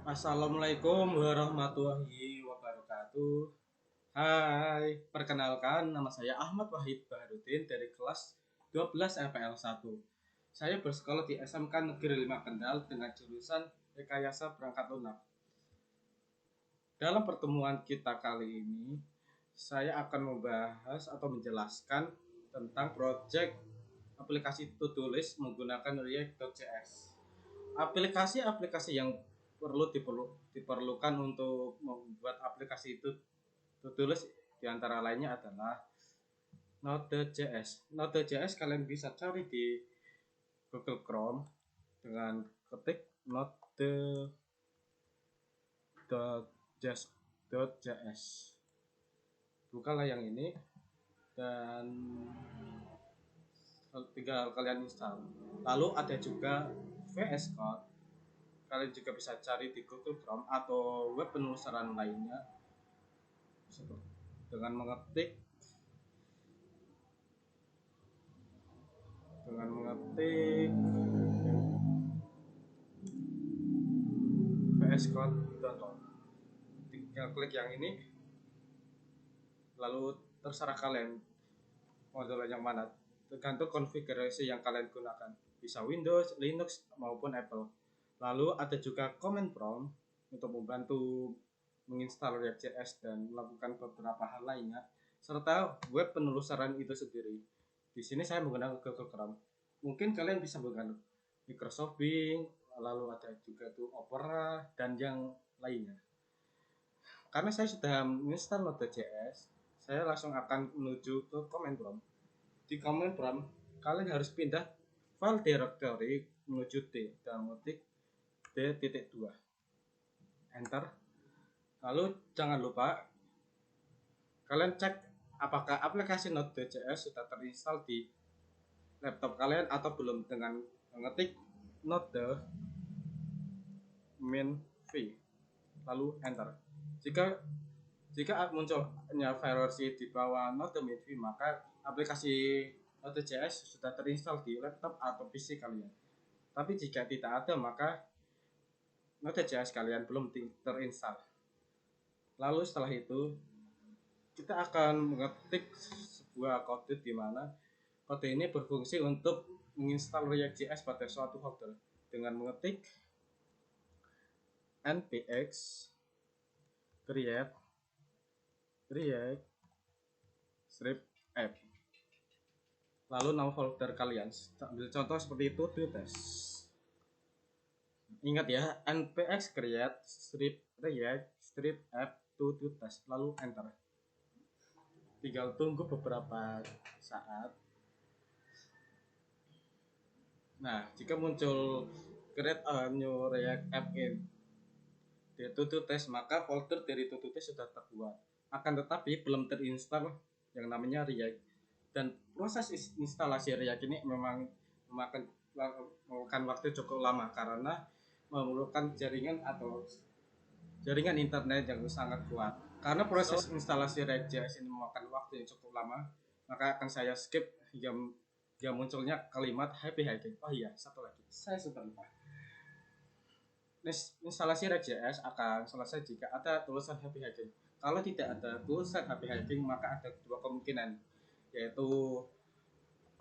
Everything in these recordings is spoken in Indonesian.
Assalamualaikum warahmatullahi wabarakatuh. Hai, perkenalkan nama saya Ahmad Wahid Baharudin dari kelas 12 FPL 1. Saya bersekolah di SMK Negeri 5 Kendal dengan jurusan Rekayasa Perangkat Lunak. Dalam pertemuan kita kali ini, saya akan membahas atau menjelaskan tentang proyek aplikasi to-do list menggunakan React.js. Aplikasi-aplikasi yang diperlukan untuk membuat aplikasi itu to-do list diantara lainnya adalah Node.js. Node.js kalian bisa cari di Google Chrome dengan ketik node.js. Bukalah yang ini dan tinggal kalian install. Lalu ada juga VS Code. Kalian juga bisa cari di Google Chrome atau web penelusuran lainnya dengan mengetik vscode.com. Tinggal klik yang ini, lalu terserah kalian model yang mana, tergantung konfigurasi yang kalian gunakan, bisa Windows, Linux maupun Apple. Lalu ada juga command prompt untuk membantu menginstal React.js dan melakukan beberapa hal lainnya, serta web penelusuran itu sendiri. Di sini saya menggunakan Google Chrome. Mungkin kalian bisa menggunakan Microsoft Bing, lalu ada juga tuh Opera dan yang lainnya. Karena saya sudah menginstal Node.js, saya langsung akan menuju ke command prompt. Di command prompt, kalian harus pindah file directory menuju D dan mengetik D.2. Enter. Lalu jangan lupa kalian cek apakah aplikasi Node.js sudah terinstall di laptop kalian atau belum dengan mengetik node min v lalu enter. Jika munculnya versi di bawah node min v, maka aplikasi Node.js sudah terinstall di laptop atau PC kalian. Tapi jika tidak ada, maka Node.js kalian belum terinstall. Lalu setelah itu kita akan mengetik sebuah kode di mana kode ini berfungsi untuk menginstal React.js pada suatu folder dengan mengetik npx create react strip app, lalu nama folder kalian. Ambil contoh seperti itu, to test. Ingat ya, npx create strip react strip app to test, lalu enter. Tinggal tunggu beberapa saat. Nah, jika muncul create a new react app in di to test, maka folder dari to test sudah terbuat. Akan tetapi belum terinstall yang namanya React. Dan proses instalasi React ini memang memakan waktu cukup lama karena memerlukan jaringan internet yang sangat kuat. Karena proses instalasi React.js ini memakan waktu yang cukup lama, maka akan saya skip hingga munculnya kalimat happy hacking. Oh iya, satu lagi, saya sudah lupa. Instalasi React.js akan selesai jika ada tulisan happy hacking. Kalau tidak ada tulisan happy hacking, maka ada dua kemungkinan, yaitu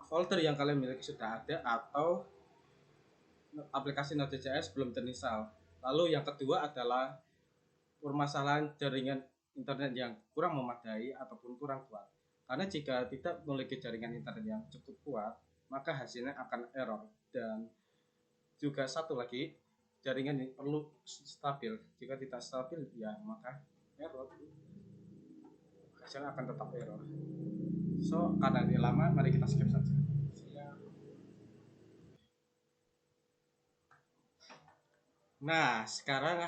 folder yang kalian miliki sudah ada atau aplikasi Node.js belum terinstall. Lalu yang kedua adalah permasalahan jaringan internet yang kurang memadai ataupun kurang kuat. Karena jika tidak memiliki jaringan internet yang cukup kuat, maka hasilnya akan error. Dan juga satu lagi, jaringan ini perlu stabil. Jika tidak stabil, ya maka error. Hasilnya akan tetap error. So, karena ini lama, mari kita skip saja. Nah, sekarang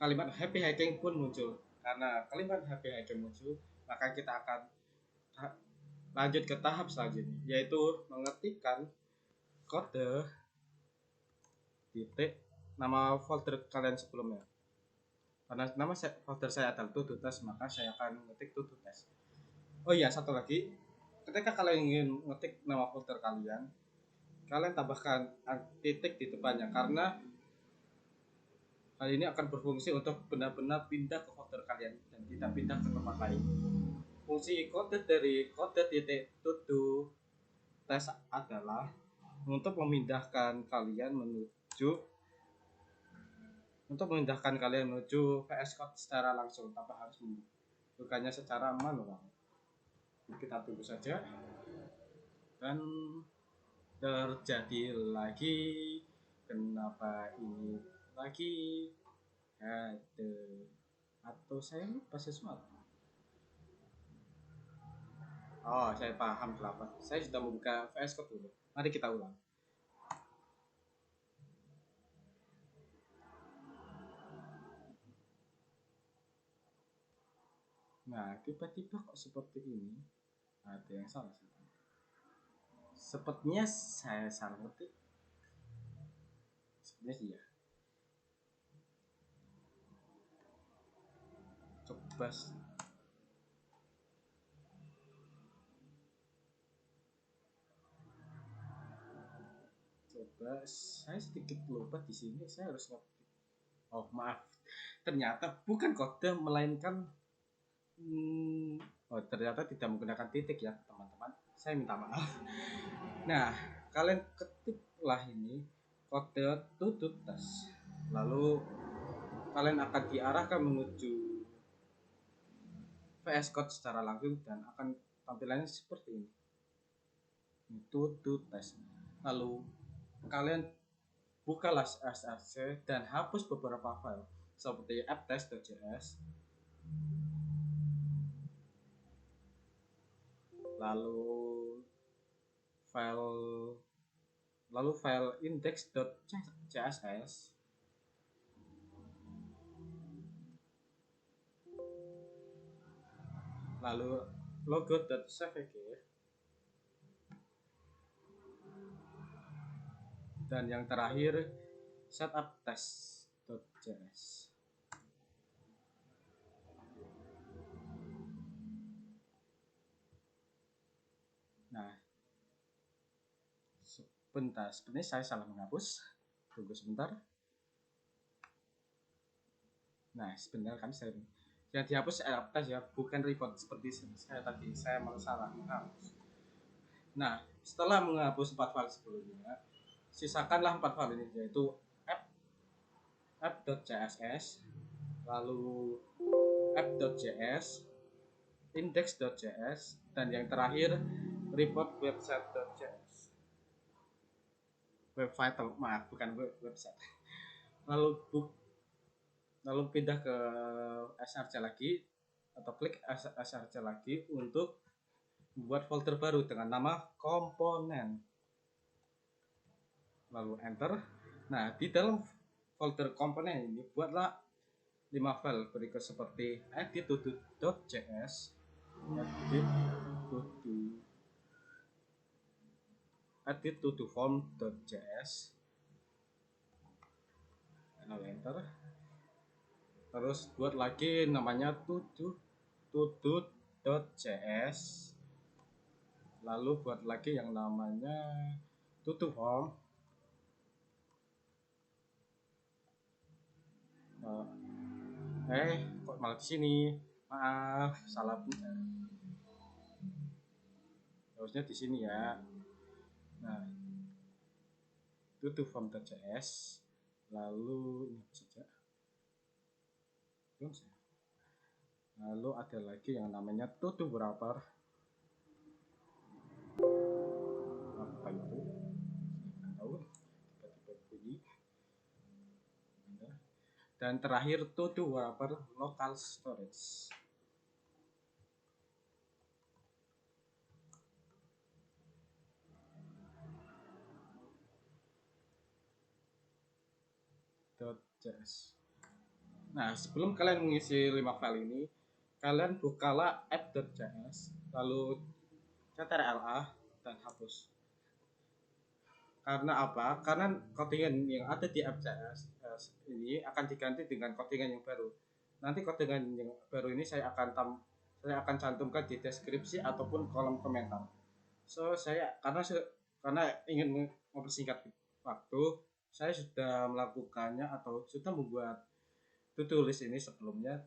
kalimat happy hacking pun muncul. Karena kalimat happy hacking muncul, maka kita akan lanjut ke tahap selanjutnya, yaitu mengetikkan kode titik nama folder kalian sebelumnya. Karena nama folder saya adalah to test, maka saya akan mengetik to test. Oh iya, satu lagi, ketika kalian ingin mengetik nama folder kalian tambahkan titik di depannya, karena Hal ini akan berfungsi untuk benar-benar pindah ke folder kalian dan tidak pindah ke tempat lain. Fungsi kode dari kode titik to test adalah untuk memindahkan kalian menuju VS Code secara langsung tanpa harus bukannya secara manual. Kita tunggu saja dan terjadi lagi. Kenapa ini lagi ada atau saya lupa sesuatu? Oh, saya paham kenapa. Saya sudah membuka VS Code dulu. Mari kita ulang. Nah, tiba-tiba kok seperti ini. Ada yang salah sih. Sepertinya saya salah ngetik. Sepertinya sih ya. Coba saya sedikit lupa di sini saya harus ngetik. Oh, maaf. Ternyata bukan kode melainkan oh, ternyata tidak menggunakan titik ya, teman-teman. Saya minta maaf. Nah, kalian ketiklah ini kode tutut tes. Lalu kalian akan diarahkan menuju VS Code secara langsung dan akan tampilannya seperti ini. Tutut tes. Lalu kalian bukalah src dan hapus beberapa file seperti apptest.js, lalu file index.css, lalu logo.svg, dan yang terakhir setup test.js. Nah, sebenarnya saya salah menghapus. Tunggu sebentar. Nah, sebentar kan saya yang dihapus test ya, bukan report seperti saya tadi. Saya malah salah menghapus. Nah, setelah menghapus 4 file sebelumnya, sisakanlah 4 file ini, yaitu app.css, lalu app.js, index.js, dan yang terakhir report website.js. Web vital, maaf, bukan website. Lalu pindah ke src lagi atau klik src lagi untuk membuat folder baru dengan nama komponen. Lalu enter. Nah, di dalam folder komponen ini buatlah 5 file berikut seperti edit.js, edit.form.js, lalu enter. Terus buat lagi namanya tutut.js, lalu buat lagi yang namanya tutuform. Kok malah di sini? Maaf, salah punya. Harusnya di sini ya. Nah, tutuform.js, lalu ini saja. Lalu ada lagi yang namanya tutu wrapper. Apa itu? Saya tahu. Tiba-tiba bunyi. Dan terakhir tutu wrapper local storage. .js. Nah, sebelum kalian mengisi 5 file ini, kalian bukalah app.js, lalu ctrl+a dan hapus. Karena apa? Karena codingan yang ada di app.js ini akan diganti dengan codingan yang baru. Nanti codingan yang baru ini saya akan cantumkan di deskripsi ataupun kolom komentar. So, karena ingin mempersingkat waktu, saya sudah melakukannya atau sudah membuat tulis ini sebelumnya,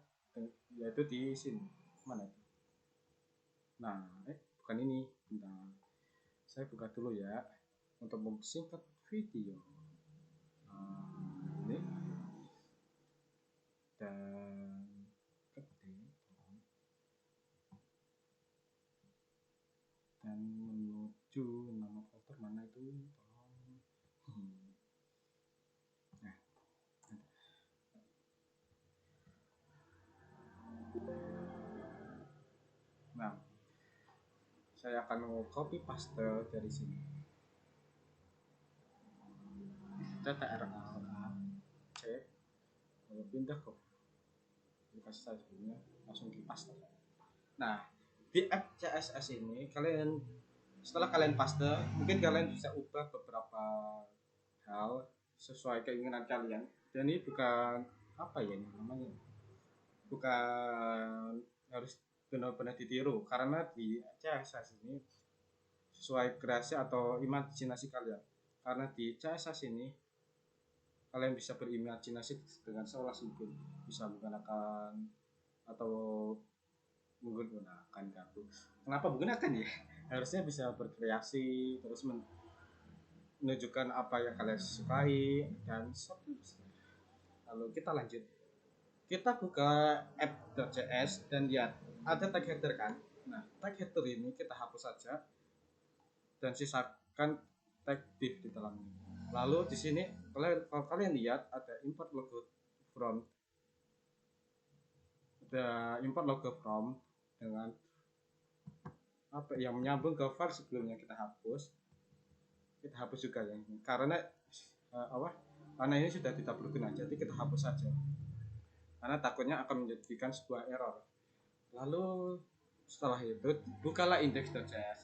yaitu di sini. Mana itu? Nah, bukan ini. Bentar. Saya buka dulu ya untuk mempersingkat video. Ini dan ketik dan menuju nama folder mana itu. Nah, nah, saya akan copy paste dari sini. CTRL-A C, lalu pindah ke aplikasi saya sebelumnya, langsung di paste. Nah, di app CSS ini setelah kalian paste, mungkin kalian bisa ubah beberapa hal sesuai keinginan kalian. Dan ini bukan apa ya ini namanya, bukan harus benar-benar ditiru, karena di CSS ini sesuai kreasi atau imajinasi kalian. Karena di CSS ini kalian bisa berimajinasi dengan seluas mungkin, bisa menggunakan atau menggunakan kartu. Kenapa menggunakan ya? Harusnya bisa berkreasi terus menunjukkan apa yang kalian sukai dan seterusnya. Lalu kita lanjut. Kita buka app.js dan lihat ada tag header kan. Nah, tag header ini kita hapus saja dan sisakan tag div di dalamnya. Lalu di sini kalau kalian lihat ada import logo from, dengan apa yang menyambung ke file sebelumnya kita hapus juga ya, karena karena ini sudah tidak berguna, jadi kita hapus saja karena takutnya akan menjadikan sebuah error. Lalu setelah itu bukalah index.js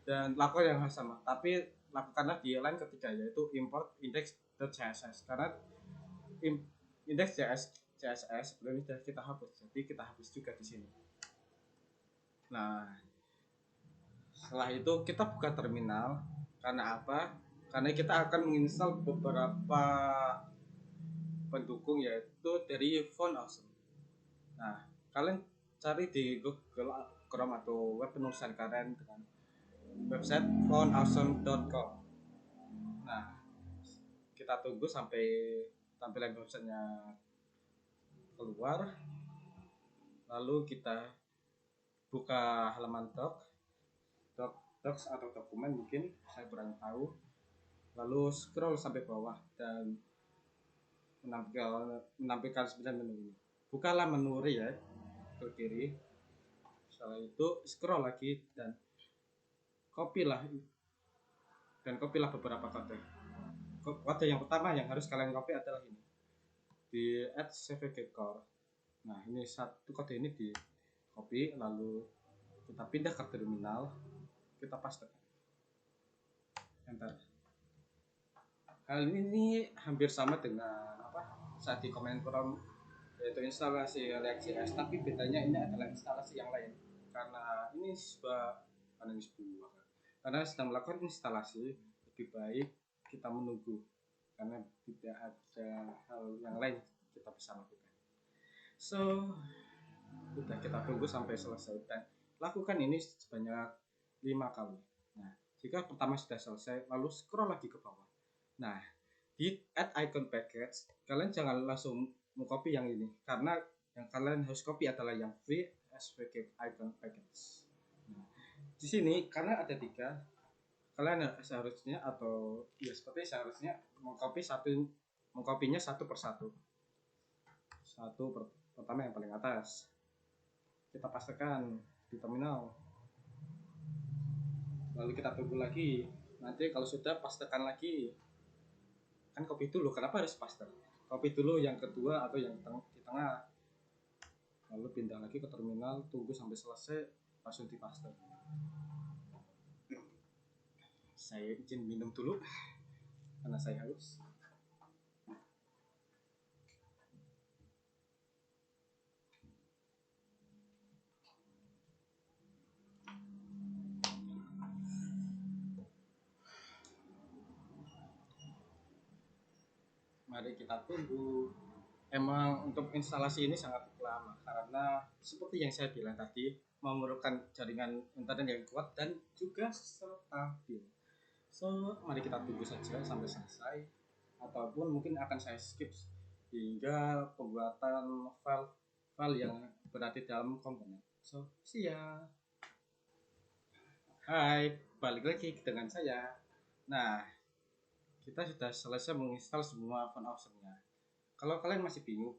dan lakukan yang sama, tapi lakukanlah di line ketiga, yaitu import index.css, karena index.js sebelum ini kita hapus, jadi kita hapus juga di sini. Nah, setelah itu kita buka terminal. Karena apa? Karena kita akan menginstal beberapa pendukung, yaitu dari Foundation. Nah, kalian cari di Google Chrome atau web penulisan kalian dengan website foundation.com. Nah, kita tunggu sampai tampilan websitenya keluar. Lalu kita buka halaman docs atau dokumen, mungkin saya kurang tahu. Lalu scroll sampai bawah dan menampilkan 9 menu ini. Bukalah menu React ke kiri. Setelah itu scroll lagi dan kopilah beberapa kode. Kode yang pertama yang harus kalian copy adalah ini, di @cvgcore. Nah, ini satu kode ini di copy, lalu kita pindah ke terminal, kita paste, enter. Hal ini hampir sama dengan saat di command prompt, yaitu instalasi React.js, tapi bedanya ini adalah instalasi yang lain. Karena sedang melakukan instalasi, lebih baik kita menunggu karena tidak ada hal yang lain kita bisa lakukan. So, kita tunggu sampai selesai dan lakukan ini sebanyak 5 kali. Nah, jika pertama sudah selesai, lalu scroll lagi ke bawah. Nah, di add icon package, kalian jangan langsung mengcopy yang ini, karena yang kalian harus copy adalah yang free svg icon package. Nah, di sini karena ada 3, kalian seharusnya mengcopynya satu persatu. Pertama yang paling atas kita pastekan di terminal, lalu kita tunggu lagi. Nanti kalau sudah, pastekan lagi. Kan copy dulu, kenapa harus paste? Copy dulu yang kedua atau yang di tengah, lalu pindah lagi ke terminal, tunggu sampai selesai, langsung dipaste. Saya izin minum dulu karena saya haus. Mari kita tunggu. Emang untuk instalasi ini sangat lama karena seperti yang saya bilang tadi memerlukan jaringan internet yang kuat dan juga stabil. So, mari kita tunggu saja sampai selesai ataupun mungkin akan saya skip hingga pembuatan file yang berada dalam komponen. So, see ya. Hai, balik lagi dengan saya. Nah, kita sudah selesai menginstal semua font awesome-nya. Kalau kalian masih bingung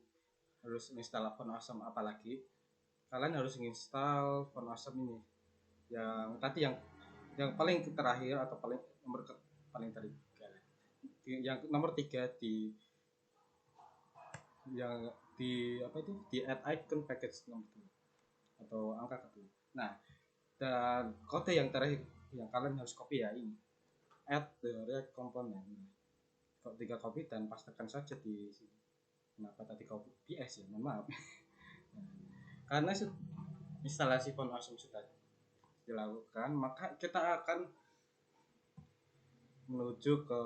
harus install font awesome apa lagi, kalian harus menginstal font awesome ini. Yang tadi yang paling terakhir atau paling terakhir. Yang nomor 3 yang di apa itu di add icon package nomor 2 atau angka kedua. Nah, dan kode yang terakhir yang kalian harus copy ya ini add the react component. Kok 3 copy dan pastekan saja di sini. Kenapa tadi copy PS ya, mohon maaf. Karena instalasi font awesome sudah dilakukan, maka kita akan menuju ke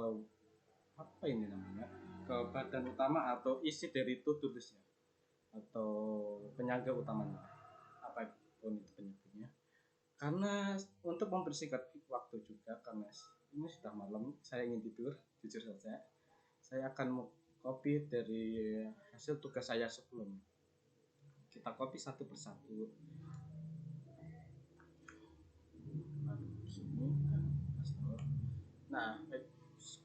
apa ini namanya, ke badan utama atau isi dari to-do list-nya atau penyangga utamanya, apapun itu penyebutnya. Karena untuk mempersingkat waktu juga, karena ini sudah malam, saya ingin tidur, jujur saja, saya akan copy dari hasil tugas saya sebelumnya. Kita copy satu persatu. Nah,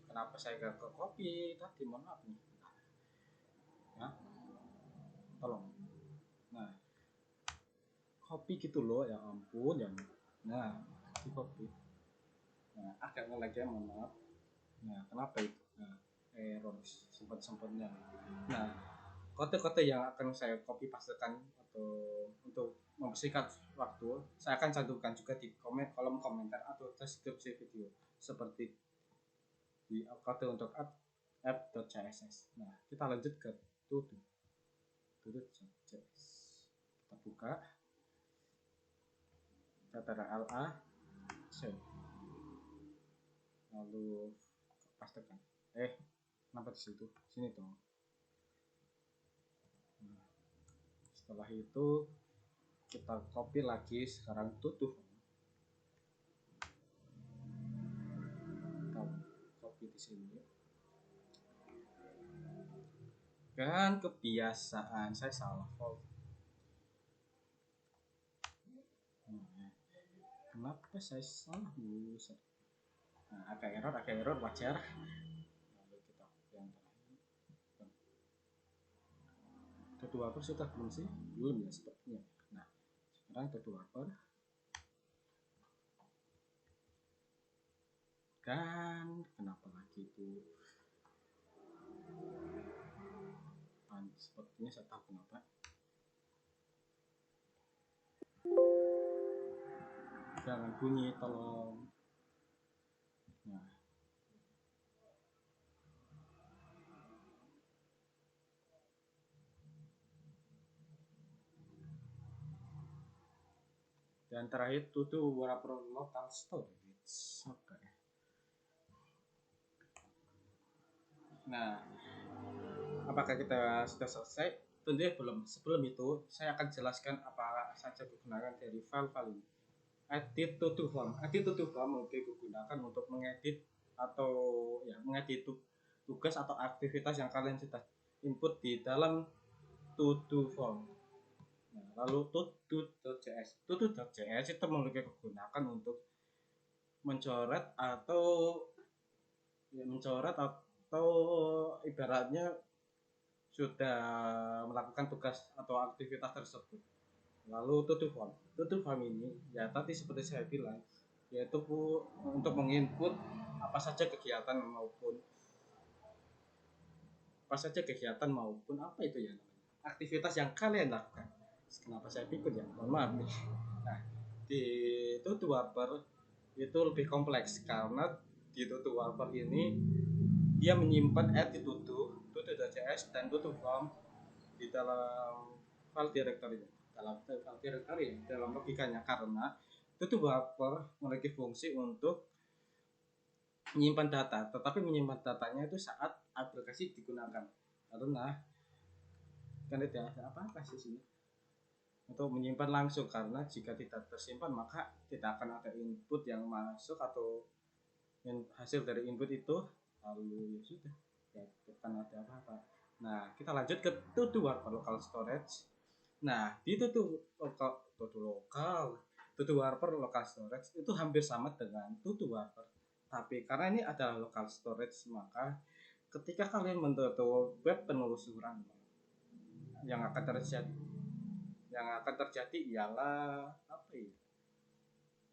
kenapa saya gak ke copy tadi, mohon maaf nih. Nah, tolong. Nah, copy gitu loh, ya ampun ya. Nah, di copy. Nah, agak nge-lag ya, mohon maaf. Nah, kenapa itu? Nah, error sempat-sempatnya. Nah, kode-kode yang akan saya copy pastekan atau untuk mempersingkat waktu, saya akan cantumkan juga di kolom komentar atau deskripsi video seperti di kode untuk app.css. Nah, kita lanjut ke to.js. Kita buka Ctrl A, save, lalu pastekan. Kenapa di situ? Sini dong. Nah, setelah itu kita copy lagi sekarang tutup. Kita copy di sini. Kan kebiasaan saya salah fold. Kenapa saya salah buset? Nah, ada error wajar. Lalu kita yang terakhir. Tutup upper sudah belum sih? Belum ya sepertinya. Nah, sekarang tutup upper. Kan kenapa lagi itu? Sepertinya saya tahu kenapa. Jangan bunyi, tolong. Nah, dan terakhir tutup wrapper local storage. Oke. Nah, apakah kita sudah selesai? Tentunya belum. Sebelum itu, saya akan jelaskan apa saja kegunaan dari file-file ini. Edit to form. Edit to form digunakan untuk mengedit atau ya mengedit tugas atau aktivitas yang kalian sudah input di dalam to form. Nah, lalu to.js. To.js itu memiliki kegunaan untuk mencoret atau ibaratnya sudah melakukan tugas atau aktivitas tersebut. Lalu to form ini ya tadi seperti saya bilang yaitu untuk menginput apa saja kegiatan maupun apa itu ya aktivitas yang kalian lakukan. Kenapa saya pikir ya, mohon maaf nih. Nah, di to wrapper itu lebih kompleks karena di to wrapper ini dia menyimpan edit to.js dan to form di dalam file directory dalam logikanya, karena to wrapper memiliki fungsi untuk menyimpan data, tetapi menyimpan datanya itu saat aplikasi digunakan, karena kan tidak ada apa-apa di sini untuk menyimpan langsung, karena jika tidak tersimpan maka tidak akan ada input yang masuk atau hasil dari input itu, lalu ya sudah, ya bukan ada apa-apa. Nah, kita lanjut ke to-do warper local storage. Nah, di to-do warper local storage itu hampir sama dengan to-do warper, tapi karena ini adalah local storage, maka ketika kalian mentutup web penelusuran, yang akan terjadi ialah apa ya,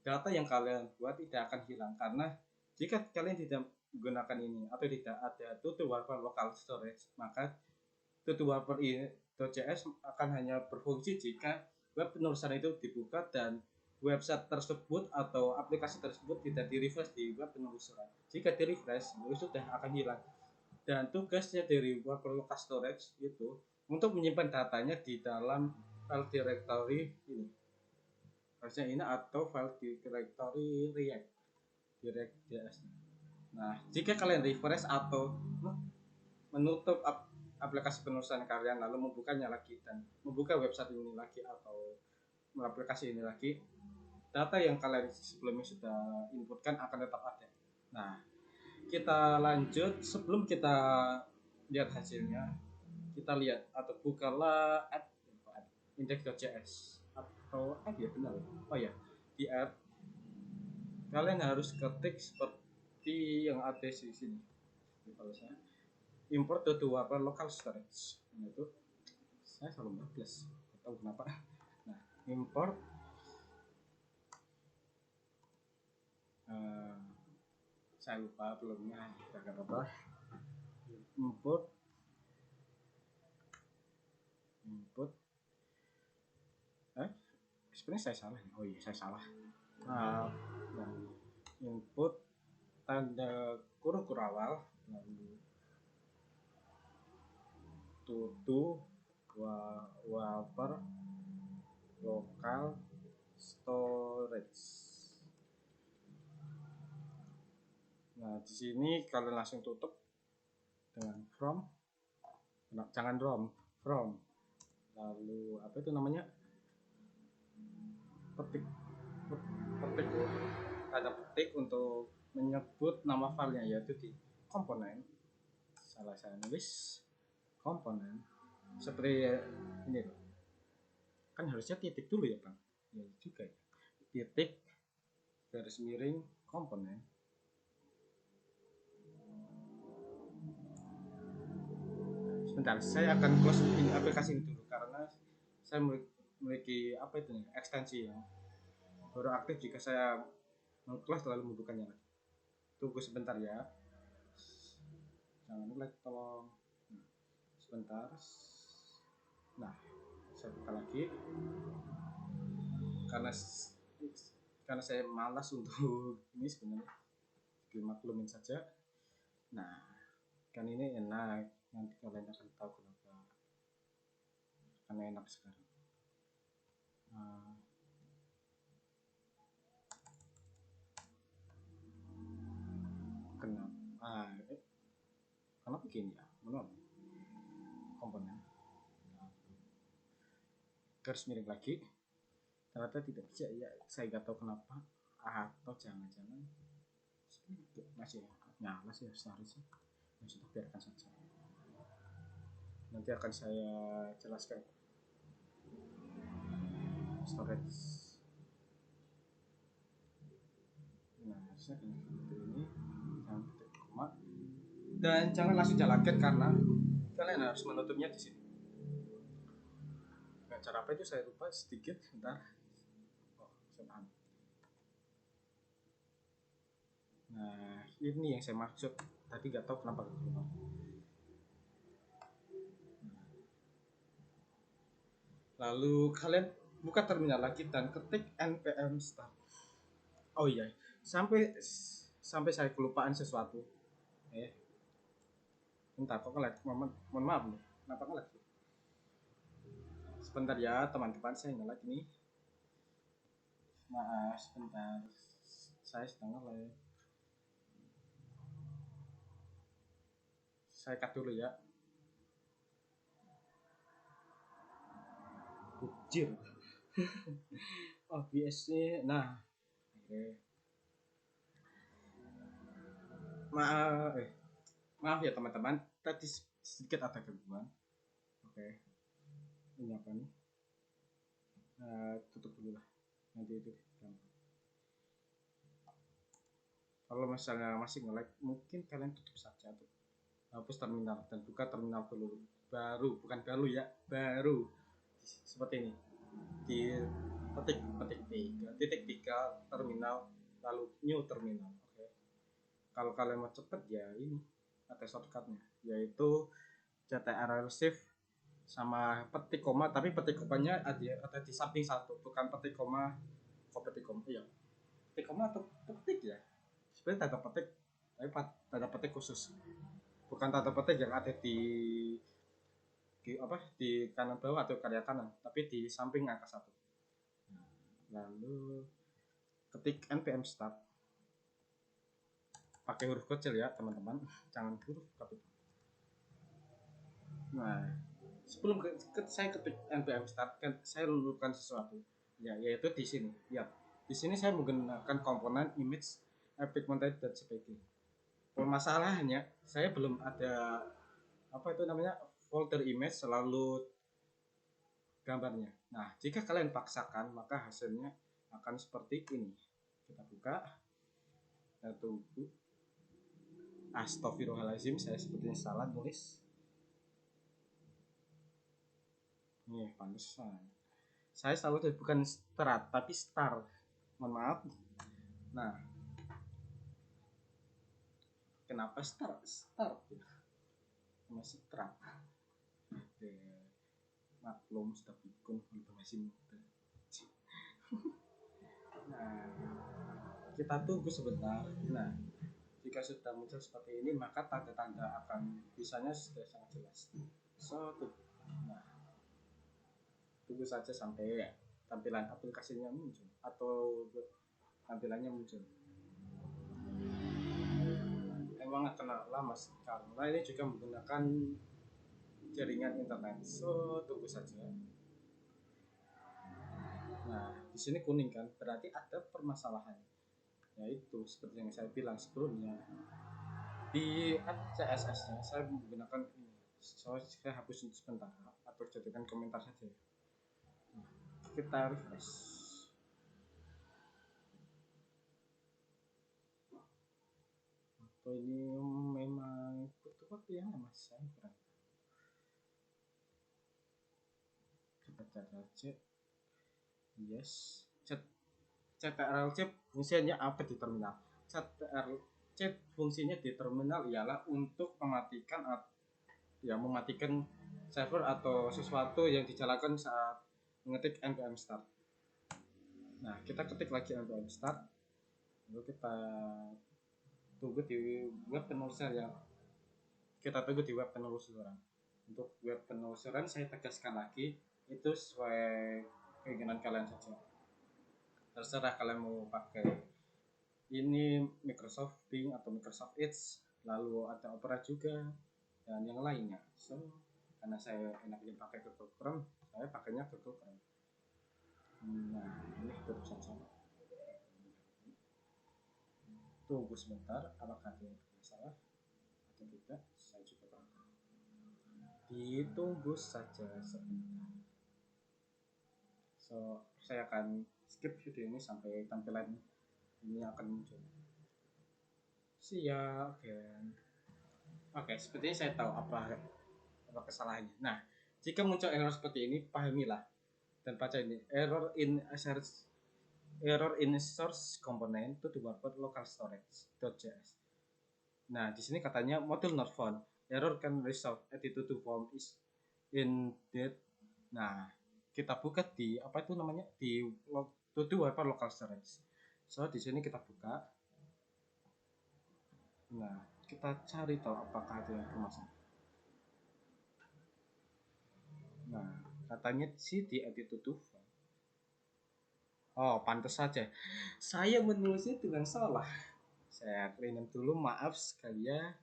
data yang kalian buat tidak akan hilang, karena jika kalian tidak menggunakan ini atau tidak ada to-do warper local storage, maka to-do warper .js akan hanya berfungsi jika web penelusuran itu dibuka dan website tersebut atau aplikasi tersebut tidak di-refresh di web penelusuran. Jika di-refresh, itu sudah akan hilang. Dan tugasnya dari warper local storage itu untuk menyimpan datanya di dalam file directory ini. Harusnya ini atau file directory React.js. Nah, jika kalian refresh atau menutup aplikasi penelusuran kalian lalu membukanya lagi dan membuka website ini lagi atau aplikasi ini lagi, data yang kalian sebelumnya sudah inputkan akan tetap ada. Nah, kita lanjut. Sebelum kita lihat hasilnya, kita lihat atau bukalah app index.js atau app, ya benar. Oh ya, di app kalian harus ketik seperti yang ada di sini. Kalau saya import to warper local storage, itu saya selalu plus, tahu kenapa. Nah, import saya lupa belumnya kata apa, input sebenarnya saya salah. Oh iya, saya salah. Nah, input tanda kurung awal, lalu to warper local storage. Nah, di sini kalian langsung tutup dengan from, jangan from, lalu apa itu namanya, petik ada petik untuk menyebut nama filenya, yaitu di komponen. Salah saya nulis komponen seperti ini loh. Kan harusnya titik dulu ya Bang, ya juga ya, titik garis miring komponen. Sebentar, saya akan close ini aplikasi ini dulu, karena saya memiliki apa itu nih, ekstensi yang baru aktif jika saya meng-close lalu membukanya lagi. Tunggu sebentar ya, jangan like, tolong. Sebentar. Nah, saya buka lagi karena saya malas untuk ini sebenarnya, dimaklumin saja. Nah, kan ini enak, nanti kalian akan tahu kenapa karena enak sekarang. Kenapa begini ya, menurut komponen garis miring lagi, ternyata tidak bisa ya, saya nggak tahu kenapa, atau jangan-jangan masih nyala sih, seharusnya ya sudah, biarkan saja, nanti akan saya jelaskan. Storage, nah saya seperti ini, jangan ketik koma dan jangan langsung jalankan karena kalian harus menutupnya di sini. Nah, cara apa itu saya lupa sedikit, bentar. Nah, ini yang saya maksud tadi, nggak tahu kenapa keluar. Lalu kalian buka terminal lagi dan ketik npm start. Oh iya, sampai saya kelupaan sesuatu. Bentar, kok nge-lag? Mohon maaf nih, kenapa nge-lag? Sebentar ya teman-teman, saya nge-lag nih. Maaf, sebentar, saya sedang nge-lag. saya cut dulu ya. Bujir. OBS-nya. Nah, oke. Maaf ya teman-teman, tadi sedikit ada gangguan. Oke. Ini apa nih? Tutup dulu lah. Nanti itu gampang. Kalau misalnya masih nge-lag, mungkin kalian tutup saja tuh. Hapus terminal dan buka terminal dulu. Baru ya, baru. Seperti ini. Di titik tiga terminal, lalu new terminal. Oke. Kalau kalian mau cepet ya ini ada shortcutnya, yaitu CTRL shift sama petik koma, tapi petik komanya ada di samping satu, bukan petik koma. Petik koma, iya, petik koma atau petik ya, sebenarnya tanda petik khusus, bukan tanda petik yang ada di kanan bawah atau karya kanan, tapi di samping angka satu. Lalu ketik npm start pakai huruf kecil ya teman-teman, jangan huruf kapital. Nah, sebelum saya ketik npm start, kan saya lulukan sesuatu ya, yaitu di sini ya. Di sini saya menggunakan komponen image epicmontage.jpg. Permasalahannya saya belum ada folder image selalu gambarnya. Nah, jika kalian paksakan maka hasilnya akan seperti ini. Kita buka, kita tunggu. Astagfirullahaladzim, saya sepertinya salah nulis. Nih, pantesan. Saya selalu bukan start tapi star. Mohon maaf. Nah, kenapa start? Masih start. Oke. Maklum sudah pikun untuk masih muda. Nah, kita tunggu sebentar. Nah, jika sudah muncul seperti ini, maka tanda-tanda akan bisanya sudah sangat jelas. Nah, tunggu saja sampai tampilan aplikasinya muncul atau tampilannya muncul. Emang akan lama karena ini juga menggunakan jaringan internet. Tunggu saja. Nah, di sini kuning kan, berarti ada permasalahan. Yaitu seperti yang saya bilang sebelumnya, di CSS-nya saya menggunakan ini. Saya hapus sebentar atau jadikan komentar saja. Nah, kita refresh. Ini memang butuh waktu yang lama, saya kurang. Kita cek. Yes, CTRL C fungsinya apa di terminal? CTRL C fungsinya di terminal ialah untuk mematikan server atau sesuatu yang dijalankan saat mengetik npm start. Nah, kita ketik lagi npm start, lalu kita tunggu di web penelusuran. Untuk web penelusuran saya tegaskan lagi, itu sesuai keinginan kalian saja. Terserah kalian mau pakai ini Microsoft Bing atau Microsoft Edge, lalu ada Opera juga dan yang lainnya. Karena saya enaknya pakai Google Chrome, saya pakainya Google Chrome. Nah, ini tutup saja. Tunggu sebentar, apakah ada yang bermasalah atau tidak? Saya juga kurang tahu. Ditunggu saja sebentar. Saya akan skip video ini sampai tampilan ini akan muncul. Siap, Oke, sepertinya saya tahu apa kesalahannya. Nah, jika muncul error seperti ini, pahamilah dan baca ini. Error in source component to the warped local storage.js. Nah, di sini katanya module not found. Error can resolve attitude to form is indeed. Nah, kita buka di to the warped local storage. So, di sini kita buka. Nah, kita cari tahu apakah ada yang bermasalah. Nah, katanya sih di attitude to form. Oh, pantas saja. Saya menulisnya dengan salah. Saya rename dulu, maaf sekali ya.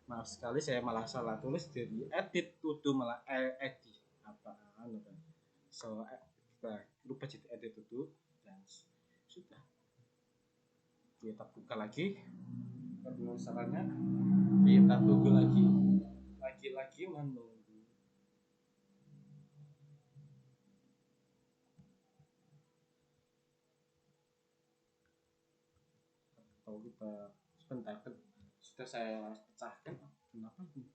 Maaf sekali saya malah salah tulis dari edit to malah edit apa kan. So kita lupa jadi edit to dan sudah kita buka lagi penulisannya, kita tunggu lagi menunggu. Atau kita sebentar kan sudah saya pecahkan, kenapa ini?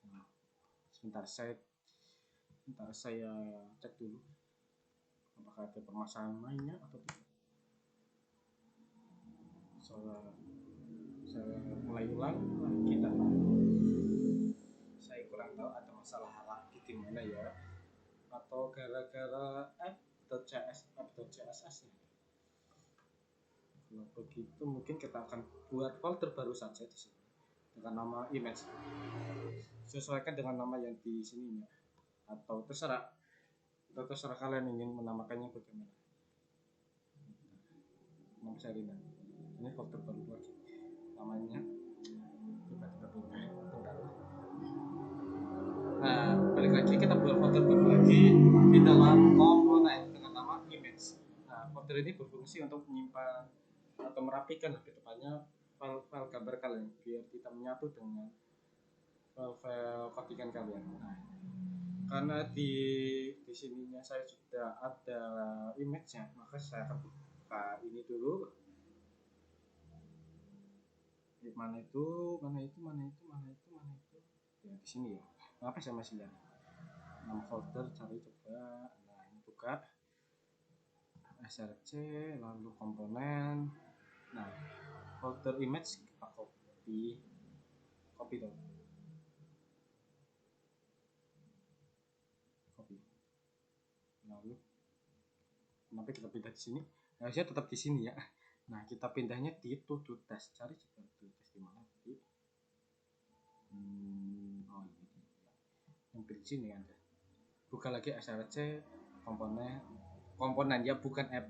Nah, sebentar saya cek dulu apakah ada permasalahan lainnya atau tidak. Saya mulai ulang lagi dan saya kurang tahu ada masalah lagi di mana ya, atau gara-gara app.css ya. Kalau begitu mungkin kita akan buat folder baru saja di sini dengan nama image, sesuaikan dengan nama yang di sini ya, atau terserah kalian ingin menamakannya bagaimana. Nama saya Rina, ini folder baru lagi namanya, tiba-tiba pindah. Nah, balik lagi kita buat folder baru lagi di dalam komponen dengan nama image. Nah, folder ini berfungsi untuk menyimpan atau merapikan lebih tepatnya file-file gambar kalian biar tidak menyatu dengan file-file codingan kalian. Nah, karena di sininya saya sudah ada image-nya, maka saya akan buka ini dulu. Mana itu ya, di sini ya. Kenapa saya masih lihat nama folder, cari coba. Nah, ini buka src lalu komponen. Nah, folder image kita copy dong, copy. Lalu kenapa kita pindah di sini? Harusnya tetap di sini ya. Nah, kita pindahnya di to test. Cari coba to test di mana tadi? Oh ini hampir di sini Anda. Buka lagi src komponen ya, bukan app.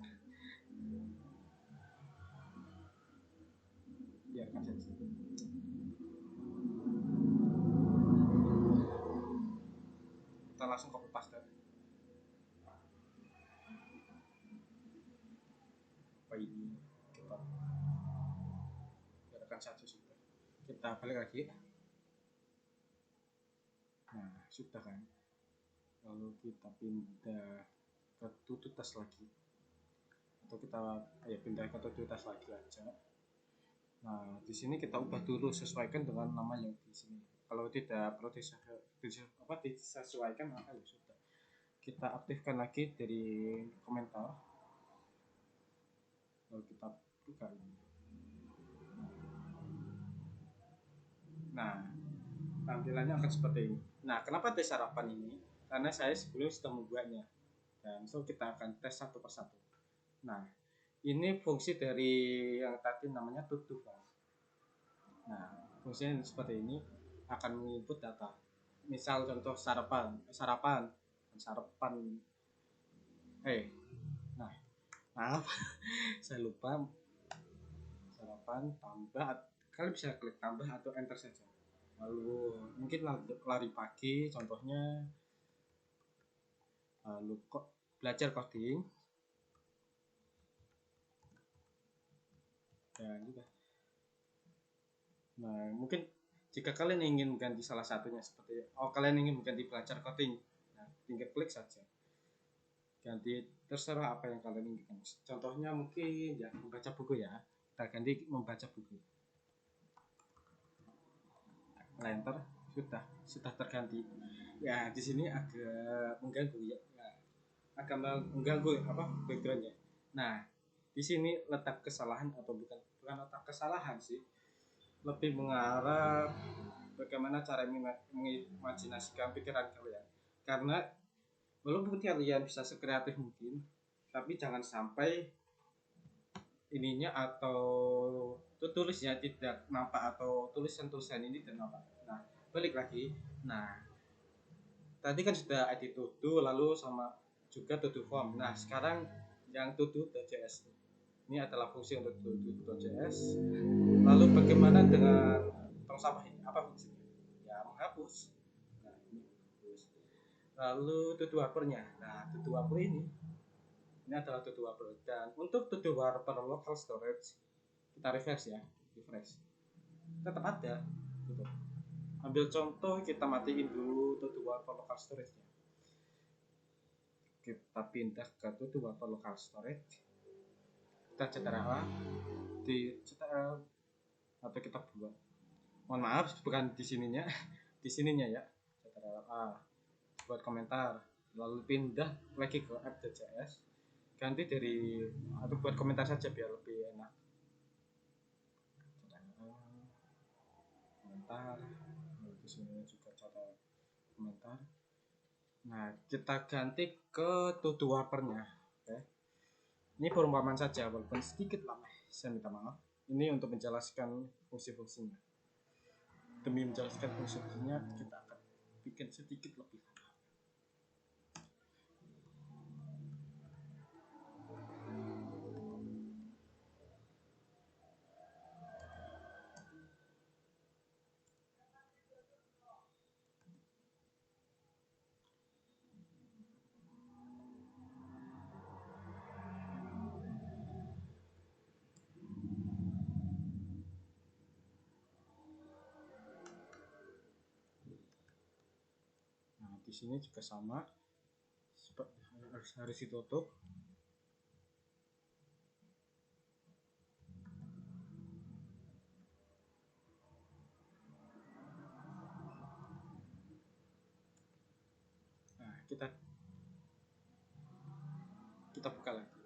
Biarkan saja. Kita langsung copy paste. Apa ini? Kita biarkan saja sudah. Kita balik lagi. Nah, sudah kan. Lalu kita pindah ke tututas lagi, atau kita pindah ke tututas lagi aja. Nah, di sini kita ubah dulu, sesuaikan dengan nama yang di sini. Kalau tidak perlu disesuaikan, maka ya sudah. Kita aktifkan lagi dari komentar. Lalu kita buka ini. Nah, tampilannya akan seperti ini. Nah, kenapa tes sarapan ini? Karena saya sebelumnya sudah membuatnya. Dan so kita akan tes satu persatu. Nah, ini fungsi dari yang tadi namanya to-do file. Nah, fungsinya seperti ini, akan menginput data. Misal contoh sarapan. Nah, maaf, saya lupa. Sarapan tambah, kalian bisa klik tambah atau enter saja. Lalu mungkin lari pagi contohnya, lalu belajar coding dan juga. Nah, mungkin jika kalian ingin mengganti salah satunya, seperti kalian ingin mengganti belajar coding, nah, tinggal klik saja, ganti terserah apa yang kalian inginkan. Contohnya mungkin ya membaca buku ya, kita ganti membaca buku. Enter, sudah terganti. Ya, di sini agak mengganggu ya, agak mengganggu backgroundnya. Nah, di sini letak kesalahan, atau bukan letak kesalahan sih, lebih mengarah bagaimana cara mengimajinasikan pikiran kalian. Karena walaupun kalian bisa sekreatif mungkin, tapi jangan sampai ininya atau tulisnya tidak nampak, atau tulisan ini tidak nampak. Nah, balik lagi. Nah, tadi kan sudah edit to lalu sama juga to form. Nah, sekarang yang to.js ini adalah fungsi untuk to.js. Lalu bagaimana dengan tong sampah ini apa fungsinya? Ya menghapus. Nah, ini menghapus. Lalu to-do wrapper-nya. Nah, to-do wrapper ini adalah to-do wrapper, dan untuk to-do wrapper local storage kita refresh ya, refresh. Tetap ada gitu. Ambil contoh, kita matiin dulu to-do wrapper local storage-nya. Kita pindah ke to-do wrapper local storage. Kita ctrl di ctrl atau kita buat, mohon maaf bukan di sininya di sininya ya, ctrl A buat komentar, lalu pindah lagi ke app.js, ganti dari atau buat komentar saja biar lebih enak. Komentar, lalu di sini juga cara komentar. Nah, kita ganti ke to-do wrapper-nya. Oke. Ini perumpamaan saja walaupun sedikit lama, saya minta maaf. Ini untuk menjelaskan fungsi-fungsinya. Demi menjelaskan fungsi-fungsinya, kita akan bikin sedikit lebih. Nah, di sini juga sama, harus ditutup. Nah, kita buka lagi.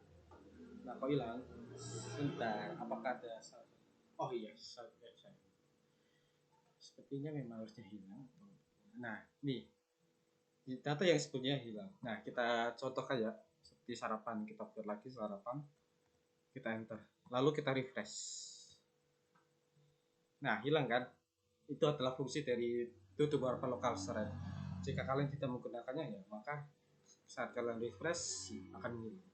Nah, kok hilang? Sebentar, apakah ada oh iya, sepertinya memang harusnya hilang. Nah, nih data yang sebelumnya hilang. Nah, kita contoh kayak seperti sarapan, kita buat lagi sarapan, kita enter, lalu kita refresh. Nah, hilang kan? Itu adalah fungsi dari to-do wrapper local storage. Jika kalian tidak menggunakannya, ya maka saat kalian refresh akan hilang.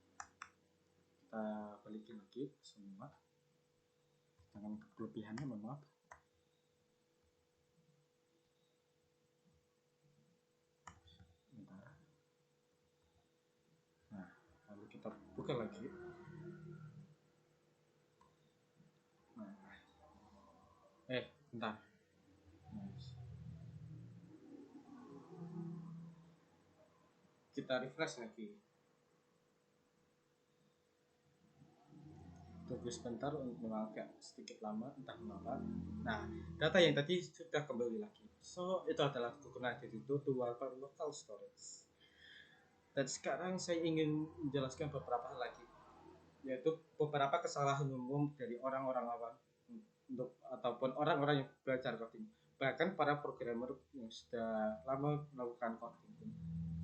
Kita balikin lagi semua dengan kelebihannya, memang. Nah, lalu kita buka lagi. Nah, bentar. Kita refresh lagi. Tunggu sebentar, memang agak sedikit lama, entah mengapa. Nah, data yang tadi sudah kembali lagi. So, itu adalah kegunaan dari to-do wrapper local storage. Dan sekarang saya ingin menjelaskan beberapa hal lagi, yaitu beberapa kesalahan umum dari orang-orang awam ataupun orang-orang yang belajar coding, bahkan para programmer yang sudah lama melakukan coding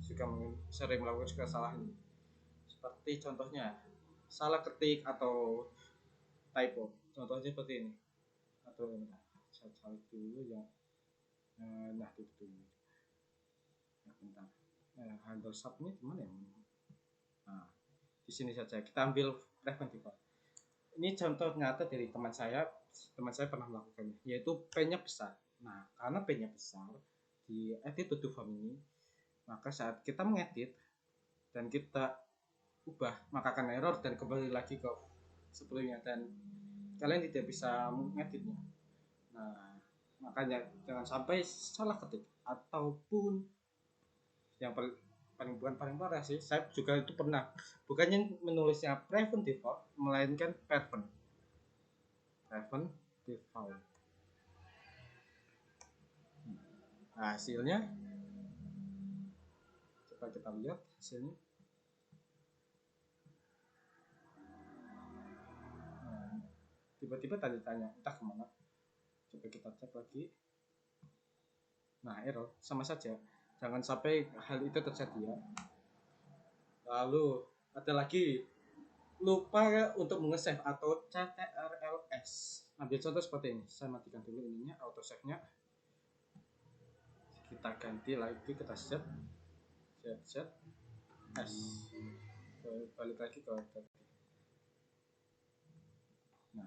juga sering melakukan kesalahan ini. Seperti contohnya salah ketik atau typo. Contohnya seperti ini. Atau saya cari dulu ya. Nah, itu dulu. Nah, bentar. Handle submit mana ya? Nah, di sini saja kita ambil reference default. Ini contoh nyata dari teman saya pernah melakukannya, yaitu P-nya besar. Nah, karena P-nya besar di edit to form ini, maka saat kita mengedit dan kita ubah, maka akan error dan kembali lagi ke sebelumnya, dan kalian tidak bisa mengeditnya. Nah, makanya jangan sampai salah ketik, ataupun yang bukan paling parah sih, saya juga itu pernah, bukannya menulisnya prevent default, melainkan prevent default. Nah, hasilnya coba kita lihat hasilnya. Nah, tiba-tiba tanya entah kemana. Coba kita cek lagi. Nah, error sama saja, jangan sampai hal itu terjadi ya. Lalu ada lagi, lupa untuk mengesave atau CTRLS. Ambil contoh seperti ini, saya matikan dulu ininya, auto save nya, kita ganti lagi, kita set S, balik lagi ke tadi. Nah,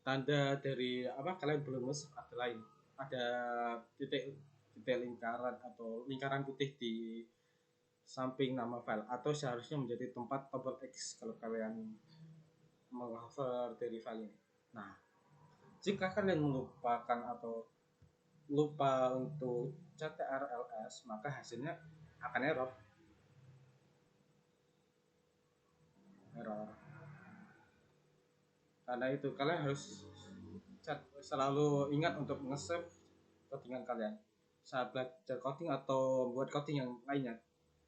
tanda dari apa kalian belum nge-save ada lain, ada titik titik lingkaran atau lingkaran putih di samping nama file atau seharusnya menjadi tempat tombol X kalau kalian menghover dari file ini. Nah, jika kalian melupakan atau lupa untuk ctrls, maka hasilnya akan error. Karena itu kalian harus selalu ingat untuk nge-save codingan kalian saat belajar coding atau buat coding yang lainnya,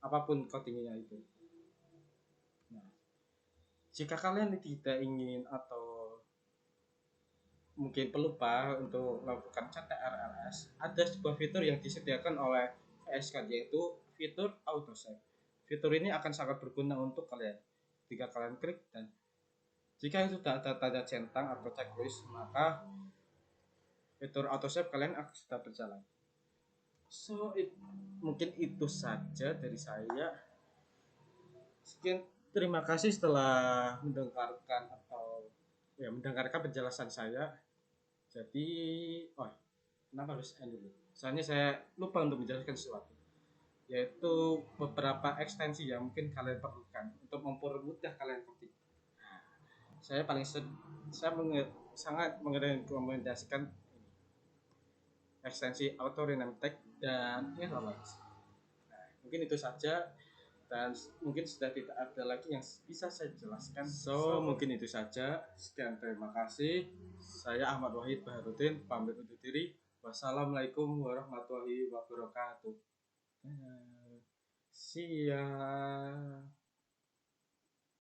apapun codingnya itu. Nah, jika kalian tidak ingin atau mungkin pelupa untuk melakukan ctrls, ada sebuah fitur yang disediakan oleh VS Code, yaitu fitur autosave. Fitur ini akan sangat berguna untuk kalian jika kalian klik, dan jika itu sudah ada tanda centang atau checklist, maka fitur autosave kalian akan sudah berjalan. So, mungkin itu saja dari saya. Sekian, terima kasih setelah mendengarkan atau ya mendengarkan penjelasan saya. Jadi, kenapa harus end dulu? Soalnya saya lupa untuk menjelaskan sesuatu, yaitu beberapa ekstensi yang mungkin kalian perlukan untuk mempermudah kalian ketik. Saya paling saya sangat merekomendasikan ekstensi auto rename tag dan Errorlines. Nah, mungkin itu saja, dan mungkin sudah tidak ada lagi yang bisa saya jelaskan. So mungkin itu saja. Sekian, terima kasih. Saya Ahmad Wahid Baharudin pamit undur diri. Wassalamualaikum warahmatullahi wabarakatuh. See ya.